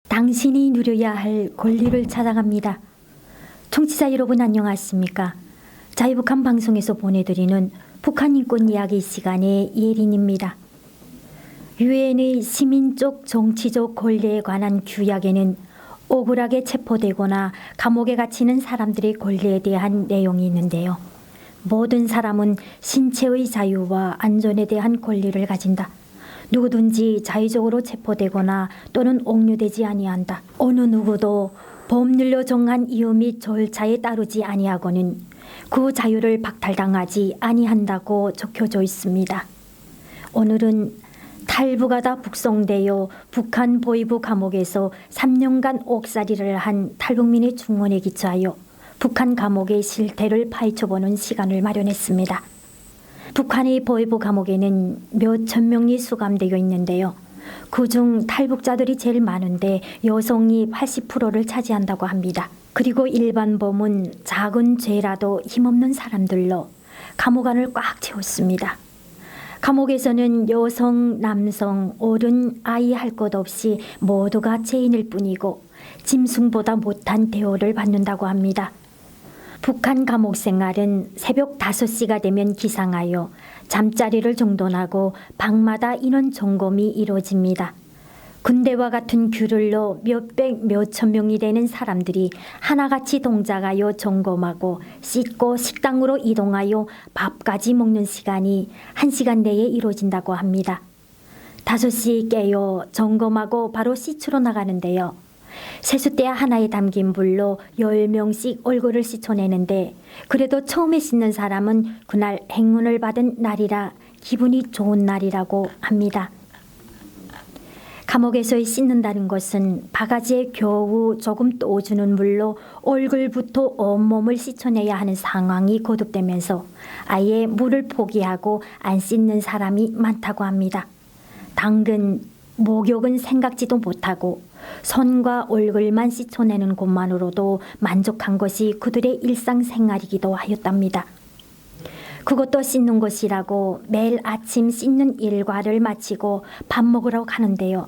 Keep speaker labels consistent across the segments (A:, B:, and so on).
A: 당신이 누려야 할 권리를 찾아갑니다. 청취자 여러분 안녕하십니까? 자유북한 방송에서 보내드리는 북한 인권 이야기 시간의 예린입니다. 유엔의 시민적 정치적 권리에 관한 규약에는 억울하게 체포되거나 감옥에 갇히는 사람들의 권리에 대한 내용이 있는데요. 모든 사람은 신체의 자유와 안전에 대한 권리를 가진다. 누구든지 자의적으로 체포되거나 또는 옥류되지 아니한다. 어느 누구도 법률로 정한 이유 및 절차에 따르지 아니하고는 그 자유를 박탈당하지 아니한다고 적혀져 있습니다. 오늘은 탈북하다 북송되어 북한 보위부 감옥에서 3년간 옥살이를 한 탈북민의 중원에 기초하여 북한 감옥의 실태를 파헤쳐보는 시간을 마련했습니다. 북한의 보위부 감옥에는 몇천 명이 수감되어 있는데요. 그중 탈북자들이 제일 많은데 여성이 80%를 차지한다고 합니다. 그리고 일반 범은 작은 죄라도 힘없는 사람들로 감옥 안을 꽉 채웠습니다. 감옥에서는 여성, 남성, 어른, 아이 할 것 없이 모두가 죄인일 뿐이고 짐승보다 못한 대우를 받는다고 합니다. 북한 감옥 생활은 새벽 5시가 되면 기상하여 잠자리를 정돈하고 방마다 인원 점검이 이루어집니다. 군대와 같은 규율로 몇백 몇천 명이 되는 사람들이 하나같이 동작하여 점검하고 씻고 식당으로 이동하여 밥까지 먹는 시간이 1시간 내에 이루어진다고 합니다. 5시에 깨어 점검하고 바로 씻으러 나가는데요. 세숫대 하나에 담긴 물로 10명씩 얼굴을 씻어내는데 그래도 처음에 씻는 사람은 그날 행운을 받은 날이라 기분이 좋은 날이라고 합니다. 감옥에서 씻는다는 것은 바가지에 겨우 조금 떠주는 물로 얼굴부터 온몸을 씻어내야 하는 상황이 거듭되면서 아예 물을 포기하고 안 씻는 사람이 많다고 합니다. 당근, 목욕은 생각지도 못하고 손과 얼굴만 씻어내는 것만으로도 만족한 것이 그들의 일상생활이기도 하였답니다. 그것도 씻는 것이라고 매일 아침 씻는 일과를 마치고 밥 먹으러 가는데요.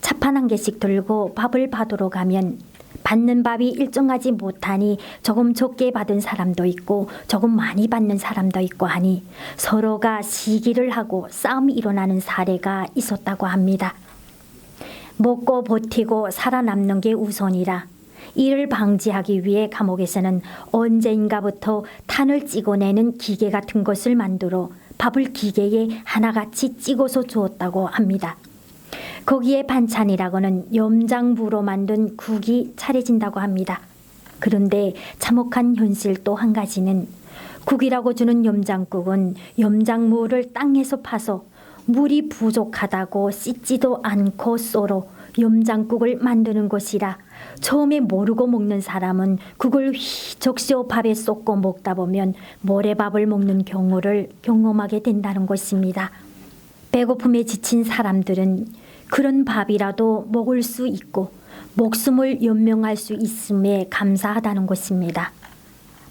A: 차판 한 개씩 들고 밥을 받으러 가면 받는 밥이 일정하지 못하니 조금 적게 받은 사람도 있고 조금 많이 받는 사람도 있고 하니 서로가 시기를 하고 싸움이 일어나는 사례가 있었다고 합니다. 먹고 버티고 살아남는 게 우선이라 이를 방지하기 위해 감옥에서는 언제인가부터 탄을 찍어내는 기계 같은 것을 만들어 밥을 기계에 하나같이 찍어서 주었다고 합니다. 거기에 반찬이라고는 염장무로 만든 국이 차려진다고 합니다. 그런데 참혹한 현실 또 한 가지는 국이라고 주는 염장국은 염장무를 땅에서 파서 물이 부족하다고 씻지도 않고 썰어 염장국을 만드는 것이라 처음에 모르고 먹는 사람은 그걸 휘적시어 밥에 쏟고 먹다 보면 모래밥을 먹는 경우를 경험하게 된다는 것입니다. 배고픔에 지친 사람들은 그런 밥이라도 먹을 수 있고 목숨을 연명할 수 있음에 감사하다는 것입니다.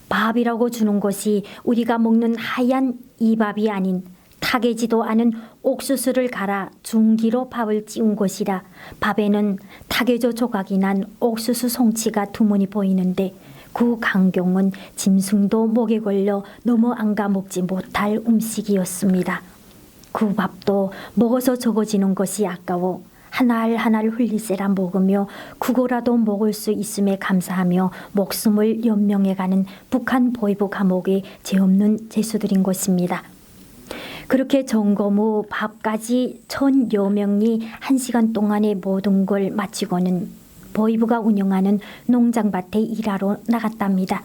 A: 밥이라고 주는 것이 우리가 먹는 하얀 이 밥이 아닌 타개지도 않은 옥수수를 갈아 중기로 밥을 찌운 것이라 밥에는 타개조 조각이 난 옥수수 송치가 두머니 보이는데 그 강경은 짐승도 목에 걸려 너무 안가 먹지 못할 음식이었습니다. 그 밥도 먹어서 적어지는 것이 아까워 한 알 한 알 흘리세라 먹으며 그거라도 먹을 수 있음에 감사하며 목숨을 연명해가는 북한 보위부 감옥의 죄 없는 죄수들인 것입니다. 그렇게 점검 후 밥까지 1000여 명이 1시간 동안의 모든 걸 마치고는 보위부가 운영하는 농장밭에 일하러 나갔답니다.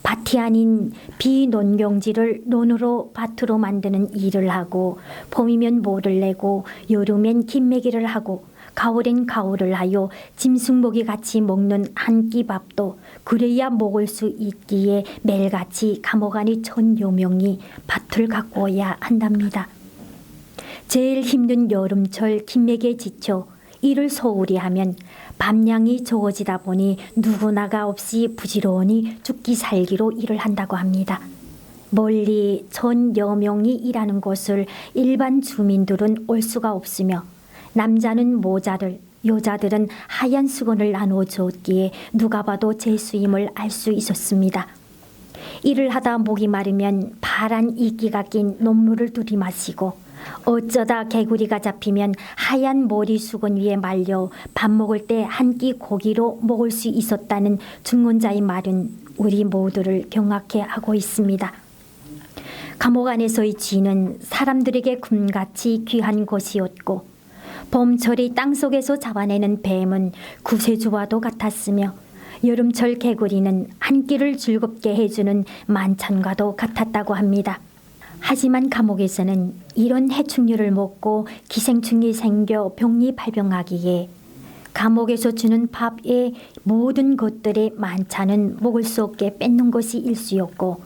A: 밭이 아닌 비논경지를 논으로 밭으로 만드는 일을 하고 봄이면 모를 내고 여름엔 김매기를 하고 가을엔 가을을 하여 짐승먹이 같이 먹는 한 끼 밥도 그래야 먹을 수 있기에 매일같이 감옥 안에 1000여 명이 밭을 가꾸어야 한답니다. 제일 힘든 여름철 김매기에 지쳐 일을 소홀히 하면 밥량이 적어지다 보니 누구나가 없이 부지런히 죽기 살기로 일을 한다고 합니다. 멀리 1000여 명이 일하는 곳을 일반 주민들은 올 수가 없으며 남자는 모자를, 여자들은 하얀 수건을 나누어 주었기에 누가 봐도 죄수임을 알 수 있었습니다. 일을 하다 목이 마르면 파란 이끼가 낀 논물을 들이마시고 어쩌다 개구리가 잡히면 하얀 머리 수건 위에 말려 밥 먹을 때 한 끼 고기로 먹을 수 있었다는 중문자의 말은 우리 모두를 경악해 하고 있습니다. 감옥 안에서의 쥐는 사람들에게 금같이 귀한 것이었고 봄철이 땅속에서 잡아내는 뱀은 구세주와도 같았으며 여름철 개구리는 한 끼를 즐겁게 해주는 만찬과도 같았다고 합니다. 하지만 감옥에서는 이런 해충류를 먹고 기생충이 생겨 병이 발병하기에 감옥에서 주는 밥의 모든 것들의 만찬은 먹을 수 없게 뺏는 것이 일쑤였고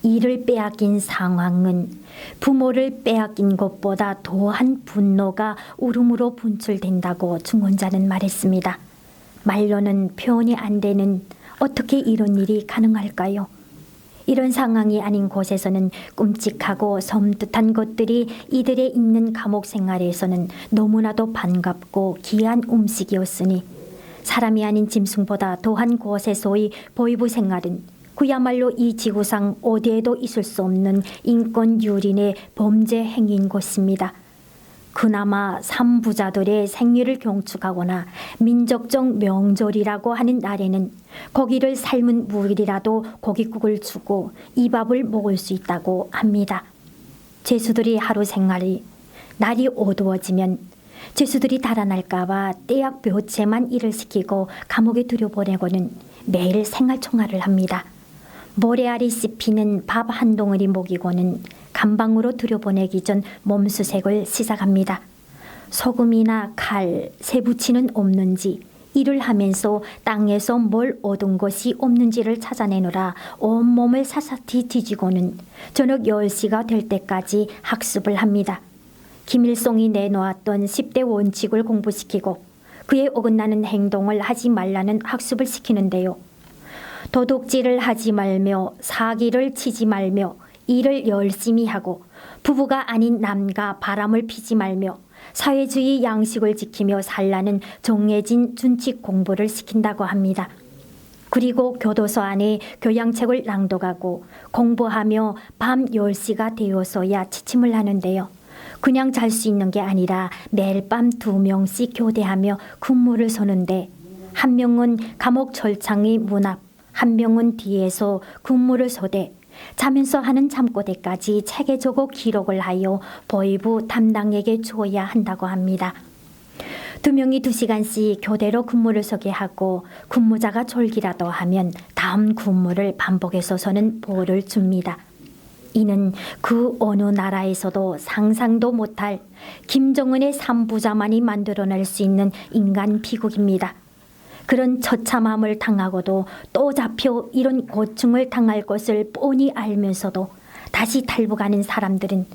A: 이를 빼앗긴 상황은 부모를 빼앗긴 것보다 더한 분노가 울음으로 분출된다고 중원자는 말했습니다. 말로는 표현이 안 되는 어떻게 이런 일이 가능할까요? 이런 상황이 아닌 곳에서는 끔찍하고 섬뜩한 것들이 이들의 있는 감옥 생활에서는 너무나도 반갑고 귀한 음식이었으니 사람이 아닌 짐승보다 더한 곳에서의 보이부 생활은 그야말로 이 지구상 어디에도 있을 수 없는 인권 유린의 범죄 행위인 것입니다. 그나마 삼부자들의 생일을 경축하거나 민족적 명절이라고 하는 날에는 고기를 삶은 물이라도 고깃국을 주고 이 밥을 먹을 수 있다고 합니다. 죄수들이 하루 생활이 날이 어두워지면 죄수들이 달아날까봐 떼약 볕에만 일을 시키고 감옥에 들여보내고는 매일 생활총알을 합니다. 모래알이 씹히는 밥 한 덩어리 먹이고는 감방으로 들여보내기 전 몸수색을 시작합니다. 소금이나 칼, 새부치는 없는지 일을 하면서 땅에서 뭘 얻은 것이 없는지를 찾아내느라 온몸을 사사히 뒤지고는 저녁 10시가 될 때까지 학습을 합니다. 김일성이 내놓았던 10대 원칙을 공부시키고 그에 어긋나는 행동을 하지 말라는 학습을 시키는데요. 도둑질을 하지 말며 사기를 치지 말며 일을 열심히 하고 부부가 아닌 남과 바람을 피지 말며 사회주의 양식을 지키며 살라는 정해진 준칙 공부를 시킨다고 합니다. 그리고 교도소 안에 교양책을 낭독하고 공부하며 밤 10시가 되어서야 취침을 하는데요. 그냥 잘 수 있는 게 아니라 매일 밤 2명씩 교대하며 근무를 서는데 한 명은 감옥 철창의 문 앞, 한 명은 뒤에서 근무를 서되 자면서 하는 잠꼬대까지 책에 적어 기록을 하여 보위부 담당에게 줘야 한다고 합니다. 2명이 2시간씩 교대로 근무를 서게 하고 근무자가 졸기라도 하면 다음 근무를 반복해서 서는 벌을 줍니다. 이는 그 어느 나라에서도 상상도 못할 김정은의 삼부자만이 만들어낼 수 있는 인간 비극입니다. 그런 처참함을 당하고도 또 잡혀 이런 고충을 당할 것을 뻔히 알면서도 다시 탈북하는 사람들은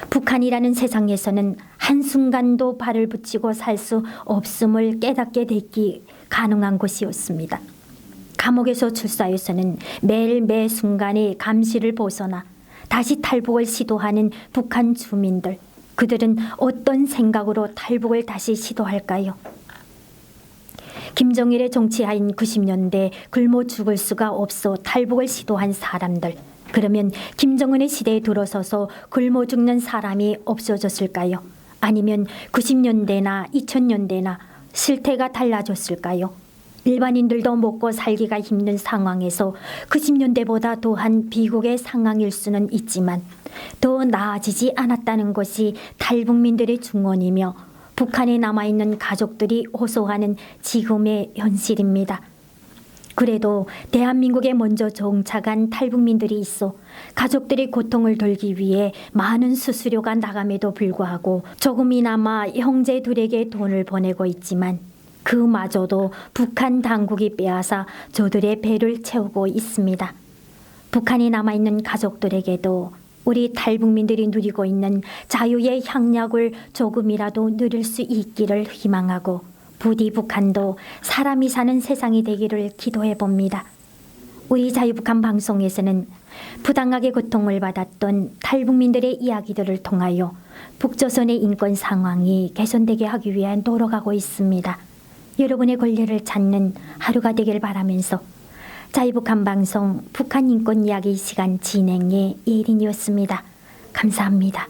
A: 북한이라는 세상에서는 한순간도 발을 붙이고 살 수 없음을 깨닫게 됐기 가능한 것이었습니다. 감옥에서 출소하여서는 매일 매 순간에 감시를 벗어나 다시 탈북을 시도하는 북한 주민들, 그들은 어떤 생각으로 탈북을 다시 시도할까요? 김정일의 정치하인 90년대 굶어 죽을 수가 없어 탈북을 시도한 사람들, 그러면 김정은의 시대에 들어서서 굶어 죽는 사람이 없어졌을까요? 아니면 90년대나 2000년대나 실태가 달라졌을까요? 일반인들도 먹고 살기가 힘든 상황에서 90년대보다 더한 비극의 상황일 수는 있지만 더 나아지지 않았다는 것이 탈북민들의 중언이며 북한에 남아있는 가족들이 호소하는 지금의 현실입니다. 그래도 대한민국에 먼저 정착한 탈북민들이 있어 가족들의 고통을 덜기 위해 많은 수수료가 나감에도 불구하고 조금이나마 형제들에게 돈을 보내고 있지만 그마저도 북한 당국이 빼앗아 저들의 배를 채우고 있습니다. 북한에 남아있는 가족들에게도 우리 탈북민들이 누리고 있는 자유의 향락을 조금이라도 누릴 수 있기를 희망하고 부디 북한도 사람이 사는 세상이 되기를 기도해 봅니다. 우리 자유북한 방송에서는 부당하게 고통을 받았던 탈북민들의 이야기들을 통하여 북조선의 인권 상황이 개선되게 하기 위해 노력하고 있습니다. 여러분의 권리를 찾는 하루가 되길 바라면서 자유북한 방송 북한 인권 이야기 시간 진행의 예린이었습니다. 감사합니다.